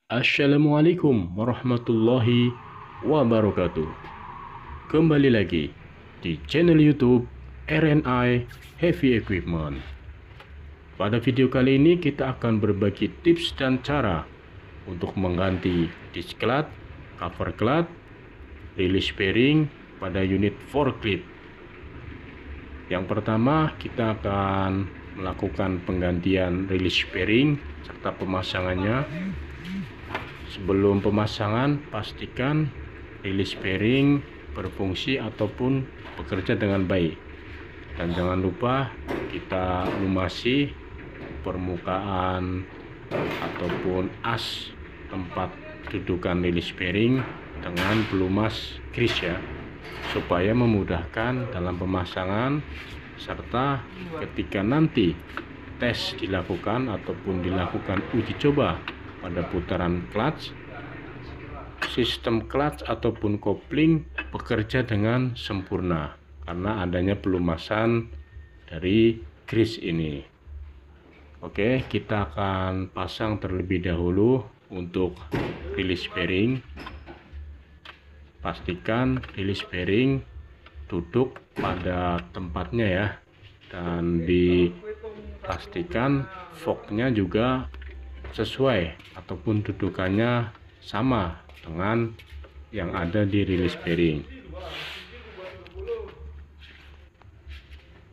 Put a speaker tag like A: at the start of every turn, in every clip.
A: Assalamualaikum warahmatullahi wabarakatuh. Kembali lagi di channel YouTube RNI Heavy Equipment. Pada video kali ini kita akan berbagi tips dan cara untuk mengganti disk clutch, cover clutch, release bearing pada unit forklift. Yang pertama, kita akan melakukan penggantian release bearing serta pemasangannya. Sebelum pemasangan, pastikan release bearing berfungsi ataupun bekerja dengan baik. Dan jangan lupa kita lumasi permukaan ataupun as tempat dudukan release bearing dengan pelumas grease ya, supaya memudahkan dalam pemasangan serta ketika nanti tes dilakukan ataupun dilakukan uji coba pada putaran clutch, sistem clutch ataupun kopling bekerja dengan sempurna karena adanya pelumasan dari grease ini. Oke, kita akan pasang terlebih dahulu untuk release bearing. Pastikan release bearing duduk pada tempatnya ya, dan dipastikan forknya juga sesuai ataupun dudukannya sama dengan yang ada di release bearing.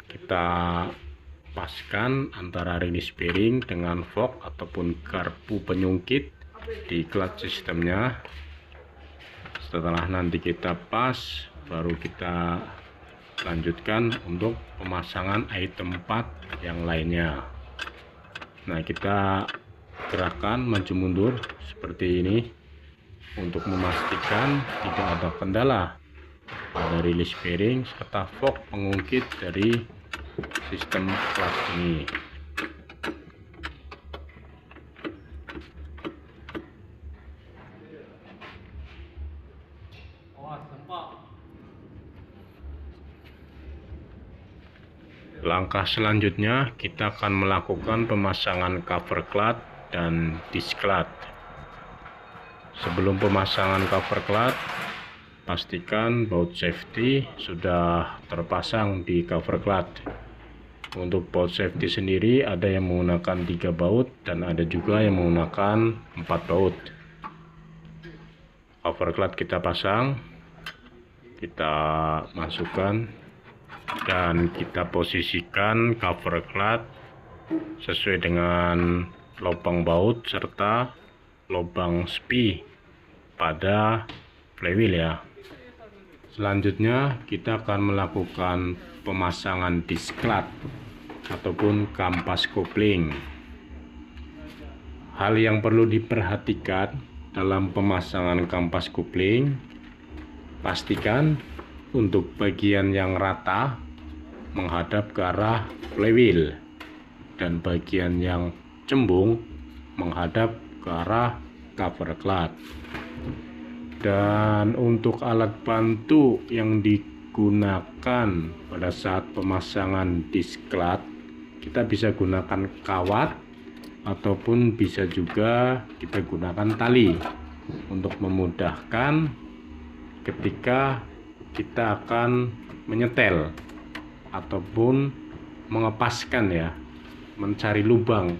A: Kita paskan antara release bearing dengan fork ataupun garpu penyungkit di clutch sistemnya. Setelah nanti kita pas, baru kita lanjutkan untuk pemasangan item part yang lainnya. Nah, kita gerakan maju mundur seperti ini untuk memastikan tidak ada kendala pada release bearing serta fork pengungkit dari sistem clutch ini. Langkah selanjutnya kita akan melakukan pemasangan cover clutch dan disk clutch. Sebelum pemasangan cover clutch, pastikan baut safety sudah terpasang di cover clutch. Untuk baut safety sendiri ada yang menggunakan 3 baut dan ada juga yang menggunakan 4 baut. Cover clutch kita pasang, kita masukkan dan kita posisikan cover clutch sesuai dengan lubang baut serta lubang spi pada flywheel ya. Selanjutnya kita akan melakukan pemasangan disk clutch ataupun kampas kopling. Hal yang perlu diperhatikan dalam pemasangan kampas kopling, pastikan untuk bagian yang rata menghadap ke arah flywheel dan bagian yang cembung menghadap ke arah cover clutch. Dan untuk alat bantu yang digunakan pada saat pemasangan disk clutch, kita bisa gunakan kawat ataupun bisa juga kita gunakan tali untuk memudahkan ketika kita akan menyetel ataupun mengepaskan ya, mencari lubang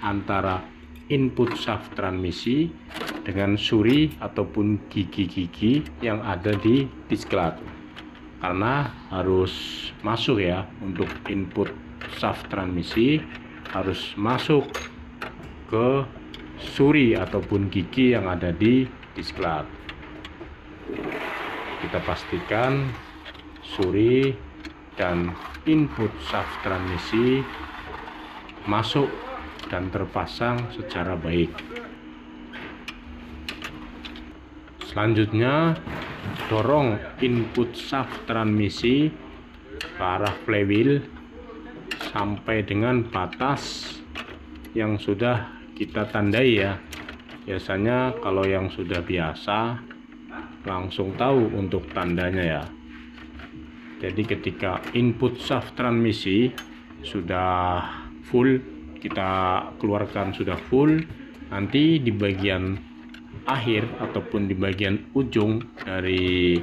A: antara input shaft transmisi dengan suri ataupun gigi-gigi yang ada di disk clutch, karena harus masuk ya, untuk input shaft transmisi harus masuk ke suri ataupun gigi yang ada di disk clutch. Kita pastikan suri dan input shaft transmisi masuk dan terpasang secara baik. Selanjutnya, dorong input shaft transmisi ke arah flywheel sampai dengan batas yang sudah kita tandai ya. Biasanya kalau yang sudah biasa langsung tahu untuk tandanya ya. Jadi ketika input shaft transmisi sudah full, kita keluarkan sudah full, Nanti di bagian akhir ataupun di bagian ujung dari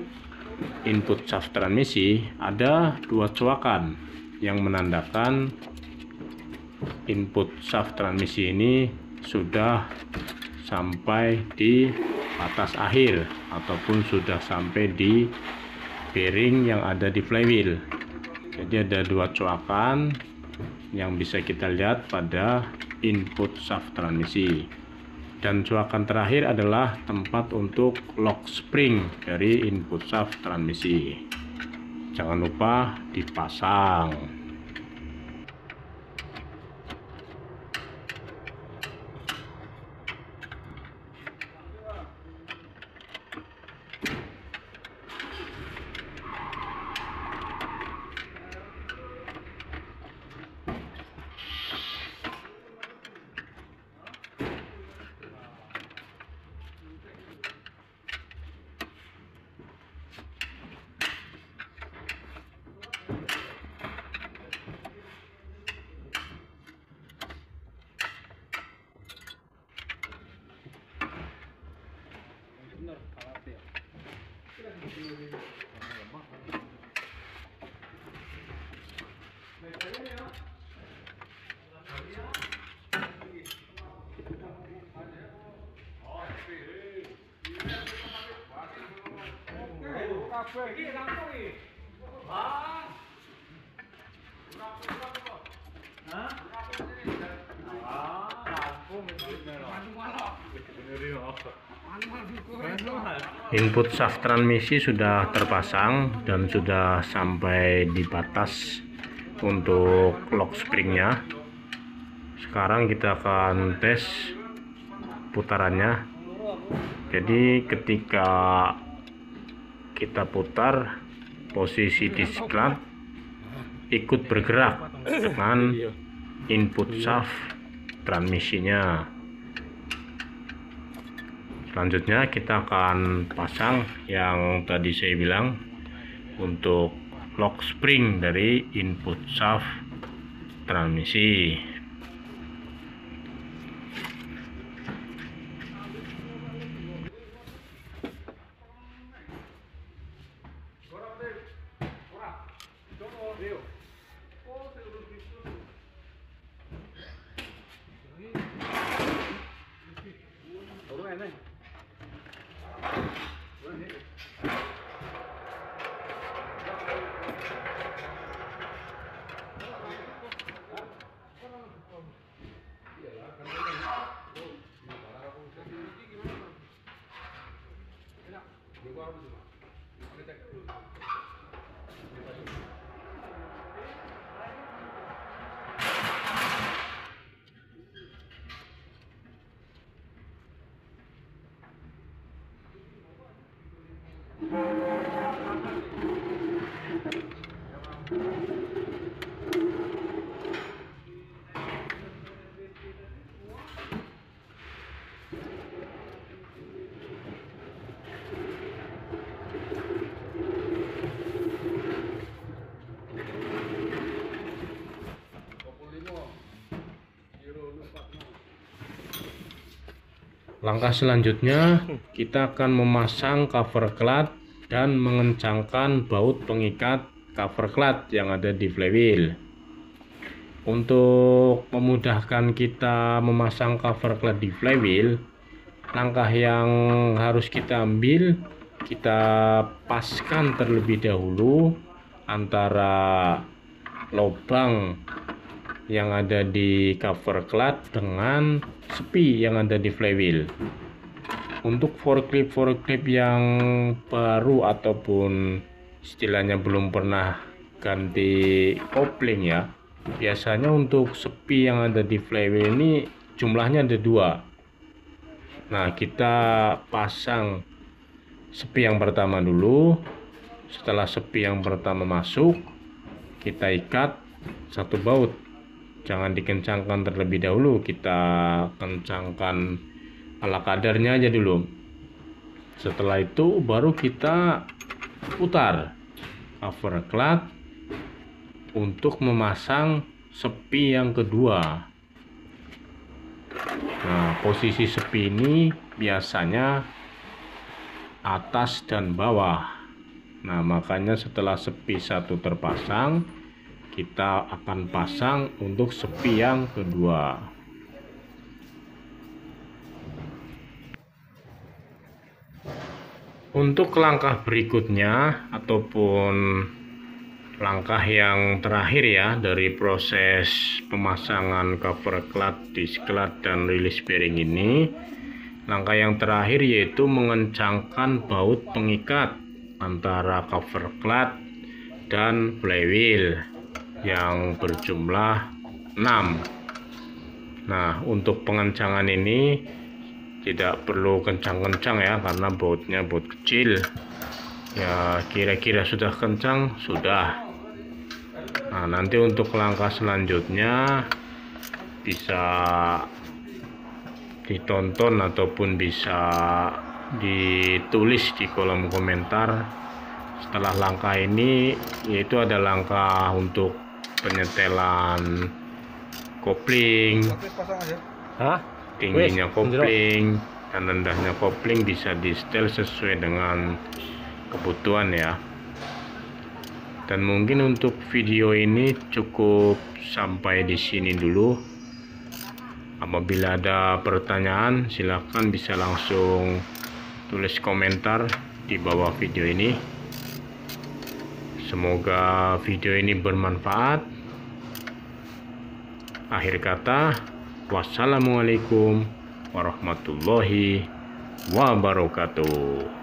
A: input shaft transmisi ada dua coakan yang menandakan input shaft transmisi ini sudah sampai di batas akhir ataupun sudah sampai di bearing yang ada di flywheel. Jadi ada dua coakan yang bisa kita lihat pada input shaft transmisi, dan coakan terakhir adalah tempat untuk lock spring dari input shaft transmisi. Jangan lupa dipasang. Input shaft transmisi sudah terpasang dan sudah sampai di batas untuk lock springnya. Sekarang kita akan tes putarannya. Jadi ketika kita putar, posisi disk clamp ikut bergerak dengan input shaft transmisinya. Selanjutnya kita akan pasang yang tadi saya bilang untuk lock spring dari input shaft transmisi. Langkah selanjutnya kita akan memasang cover cloth dan mengencangkan baut pengikat cover cloth yang ada di flywheel. Untuk memudahkan kita memasang cover cloth di flywheel, langkah yang harus kita ambil, kita paskan terlebih dahulu antara lubang yang ada di cover cloth dengan sepi yang ada di flywheel. Untuk forklift yang baru ataupun istilahnya belum pernah ganti kopling ya, biasanya untuk sepi yang ada di flywheel ini jumlahnya ada dua. Nah, kita pasang sepi yang pertama dulu. Setelah sepi yang pertama masuk, kita ikat satu baut. Jangan dikencangkan terlebih dahulu, kita kencangkan ala kadarnya aja dulu. Setelah itu baru kita putar cover cloth untuk memasang sepi yang kedua. Nah, posisi sepi ini biasanya atas dan bawah. Nah, makanya setelah sepi satu terpasang, kita akan pasang untuk sepi yang kedua. Untuk langkah berikutnya ataupun langkah yang terakhir ya dari proses pemasangan cover cloth, disc cloth, dan rilis bearing ini, langkah yang terakhir yaitu mengencangkan baut pengikat antara cover cloth dan flywheel yang berjumlah 6. Nah, untuk pengencangan ini tidak perlu kencang-kencang ya, karena bautnya baut kecil ya, kira-kira sudah kencang sudah. Nah, nanti untuk langkah selanjutnya bisa ditonton ataupun bisa ditulis di kolom komentar setelah langkah ini, yaitu ada langkah untuk penyetelan kopling, tingginya kopling dan rendahnya kopling bisa di setel sesuai dengan kebutuhan ya. Dan mungkin untuk video ini cukup sampai di sini dulu. Apabila ada pertanyaan, silahkan bisa langsung tulis komentar di bawah video ini. Semoga video ini bermanfaat. Akhir kata, wassalamualaikum warahmatullahi wabarakatuh.